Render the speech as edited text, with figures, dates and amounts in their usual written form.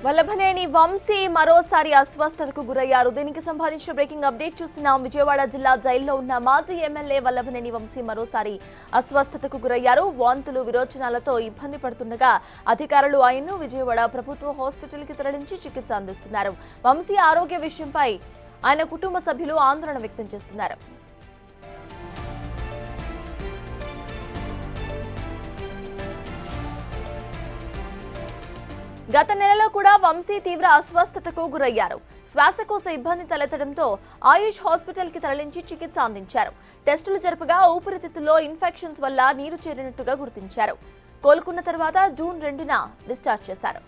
వల్లభనేని వంశీ మరోసారి అస్వస్థతకు గురయ్యారు. దీనికి సంబంధించిన బ్రేకింగ్ అప్డేట్ చూస్తున్నాం. విజయవాడ జిల్లా జైల్లో ఉన్న మాజీ ఎమ్మెల్యే వల్లభనేని వంశీ మరోసారి అస్వస్థతకు గురయ్యారు. వాంతులు విరోచనాలతో ఇబ్బంది పడుతుండగా అధికారులు ఆయన్ను విజయవాడ ప్రభుత్వ హాస్పిటల్కి తరలించి చికిత్స అందిస్తున్నారు. వంశీ ఆరోగ్య విషయంపై ఆయన కుటుంబ సభ్యులు ఆందోళన వ్యక్తం చేస్తున్నారు. గత నెలలో కూడా వంశీ తీవ్ర అస్వస్థతకు గురయ్యారు. శ్వాసకోశ ఇబ్బంది తలెత్తడంతో ఆయుష్ హాస్పిటల్ కి తరలించి చికిత్స అందించారు. టెస్టులు జరుపగా ఊపిరితిత్తుల్లో ఇన్ఫెక్షన్స్ వల్ల నీరు చేరినట్టుగా గుర్తించారు. కోలుకున్న తర్వాత జూన్ 2న డిశ్చార్జ్ చేశారు.